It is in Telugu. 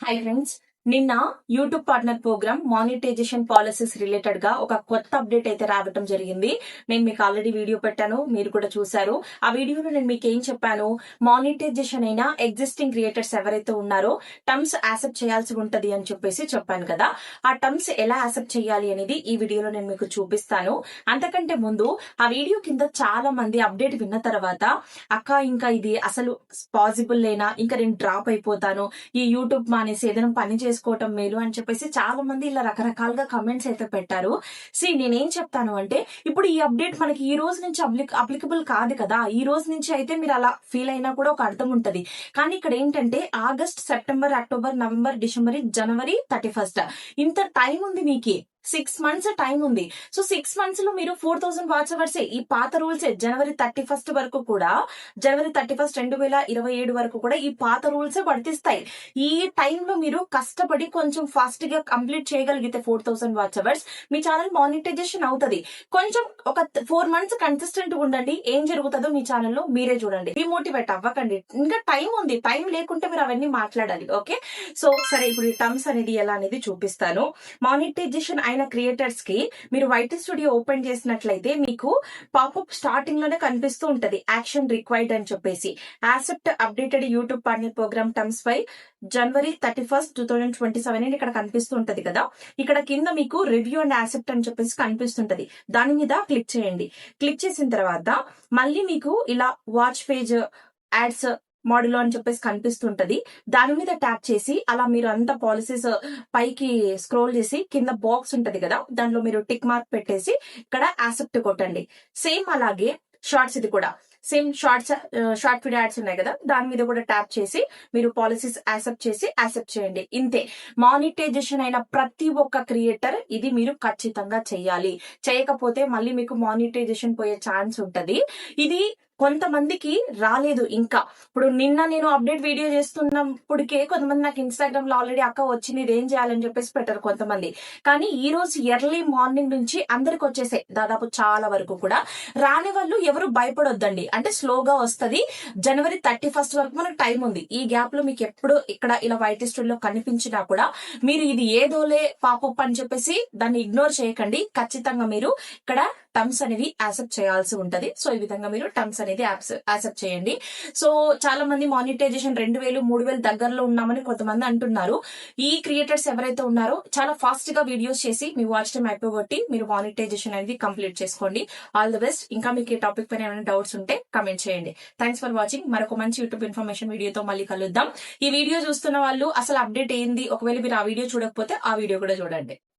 హాయ్ ఫ్రెండ్స్, నిన్న YouTube partner program monetization policies related గా ఒక కొత్త అప్డేట్ అయితే రావటం జరిగింది. నేను మీకు ఆల్రెడీ వీడియో పెట్టాను, మీరు కూడా చూసారు. ఆ వీడియోలో నేను మీకు ఏం చెప్పాను, మానిటైజేషన్ అయినా ఎగ్జిస్టింగ్ క్రియేటర్స్ ఎవరైతే ఉన్నారో టర్మ్స్ యాక్సెప్ట్ చేయాల్సి ఉంటది అని చెప్పాను కదా. ఆ టర్మ్స్ ఎలా యాక్సెప్ట్ చేయాలి అనేది ఈ వీడియోలో నేను మీకు చూపిస్తాను. అంతకంటే ముందు ఆ వీడియో కింద చాలా మంది అప్డేట్ విన్న తర్వాత, అక్క ఇంకా ఇది అసలు పాసిబుల్ లేనా, ఇంకా నేను డ్రాప్ అయిపోతాను, ఈ యూట్యూబ్ మానేసి ఏదైనా పని చేసుకోవటం మేలు అని చెప్పేసి చాలా మంది ఇలా రకరకాలుగా కమెంట్స్ అయితే పెట్టారు. నేనేం చెప్తాను అంటే, ఇప్పుడు ఈ అప్డేట్ మనకి ఈ రోజు నుంచి అప్లికబుల్ కాదు కదా. ఈ రోజు నుంచి అయితే మీరు అలా ఫీల్ అయినా కూడా ఒక అర్థం ఉంటది. కానీ ఇక్కడ ఏంటంటే August, September, October, November, December, జనవరి 31 ఇంత టైం ఉంది మీకు. 6 months టైం ఉంది. సో 6 months లో మీరు 4000 వాచ్ అవర్స్ ఈ పాత రూల్స్ జనవరి 31 వరకు కూడా, జనవరి 31 2027 వరకు కూడా ఈ పాత రూల్స్ వర్తిస్తాయి. ఈ టైంలో మీరు కష్టపడి కొంచెం ఫాస్ట్ గా కంప్లీట్ చేయగలిగితే 4000 వాచ్ అవర్స్ మీ ఛానల్ మానిటైజేషన్ అవుతుంది. కొంచెం ఒక 4 months కన్సిస్టెంట్ ఉండండి. ఏం జరుగుతుందో మీ ఛానల్లో మీరే చూడండి. డిమోటివేట్ అవ్వకండి. ఇంకా టైం ఉంది. టైం లేకుంటే మీరు అవన్నీ మాట్లాడాలి. ఓకే, సో సరే, ఇప్పుడు ఈ టర్మ్స్ అనేది ఎలా అనేది చూపిస్తాను. మానిటైజేషన్ అయిన క్రియేటర్స్ కి మీరు వైటీ స్టూడియో ఓపెన్ చేసినట్లయితే మీకు పాపప్ స్టార్టింగ్ లోనే కనిపిస్తూ ఉంటది, యాక్షన్ రిక్వైర్డ్ అని చెప్పేసి. Accept updated YouTube partner program terms by January 31, 2027 అని ఇక్కడ కనిపిస్తూ ఉంటది కదా. ఇక్కడ కింద మీకు రివ్యూ అండ్ యాక్సెప్ట్ అని చెప్పేసి కనిపిస్తుంటది. దాని మీద క్లిక్ చేయండి. క్లిక్ చేసిన తర్వాత మళ్ళీ మీకు ఇలా వాచ్ పేజ్ యాడ్స్ మోడల్ అని చెప్పేసి కనిపిస్తుంటది. దాని మీద ట్యాప్ చేసి అలా మీరు అంతా పాలసీస్ పైకి స్క్రోల్ చేసి కింద బాక్స్ ఉంటది కదా, దాంట్లో మీరు టిక్ మార్క్ పెట్టేసి ఇక్కడ యాక్సెప్ట్ కొట్టండి. సేమ్ అలాగే షార్ట్స్, ఇది కూడా సేమ్ షార్ట్ వీడియో యాడ్స్ ఉన్నాయి కదా, దాని మీద కూడా ట్యాప్ చేసి మీరు పాలసీస్ యాక్సెప్ట్ చేయండి. ఇంతే. మానిటైజేషన్ అయిన ప్రతి ఒక్క క్రియేటర్ ఇది మీరు ఖచ్చితంగా చెయ్యాలి. చేయకపోతే మళ్ళీ మీకు మానిటైజేషన్ పోయే ఛాన్స్ ఉంటది. ఇది కొంతమందికి రాలేదు ఇంకా. ఇప్పుడు నిన్న నేను అప్డేట్ వీడియో చేస్తున్నప్పటికే కొంతమంది నాకు ఇన్స్టాగ్రామ్ లో ఆల్రెడీ అక్క వచ్చింది, ఇదేం చేయాలని చెప్పేసి పెట్టారు కొంతమంది. కానీ ఈ రోజు ఎర్లీ మార్నింగ్ నుంచి అందరికి వచ్చేసాయి, దాదాపు చాలా వరకు కూడా. రాని వాళ్ళు ఎవరు భయపడొద్దండి, అంటే స్లోగా వస్తది. జనవరి 31 వరకు మనకు టైం ఉంది. ఈ గ్యాప్ లో మీకు ఎప్పుడు ఇక్కడ ఇలా వైట్ స్టూడియోలో కనిపించినా కూడా మీరు ఇది ఏదోలే పాపప్ అని చెప్పేసి దాన్ని ఇగ్నోర్ చేయకండి. ఖచ్చితంగా మీరు ఇక్కడ టర్మ్స్ అనేవి యాక్సెప్ట్ చేయాల్సి ఉంటది. సో ఈ విధంగా మీరు టర్మ్స్ అనేది యాక్సెప్ట్ చేయండి. సో చాలా మంది మానిటైజేషన్ 2000, 3000 దగ్గరలో ఉన్నామని కొంతమంది అంటున్నారు. ఈ క్రియేటర్స్ ఎవరైతే ఉన్నారో చాలా ఫాస్ట్ గా వీడియోస్ చేసి మీ వాచ్ టైం అయిపోగొట్టి మీరు మానిటైజేషన్ అనేది కంప్లీట్ చేసుకోండి. All the best. ఇంకా మీకు ఈ టాపిక్ పైన ఏమైనా డౌట్స్ ఉంటే కమెంట్ చేయండి. Thanks for watching. మరొక మంచి యూట్యూబ్ ఇన్ఫర్మేషన్ వీడియోతో మళ్ళీ కలుద్దాం. ఈ వీడియో చూస్తున్న వాళ్ళు అసలు అప్డేట్ ఏంది, ఒకవేళ మీరు ఆ వీడియో చూడకపోతే ఆ వీడియో కూడా చూడండి.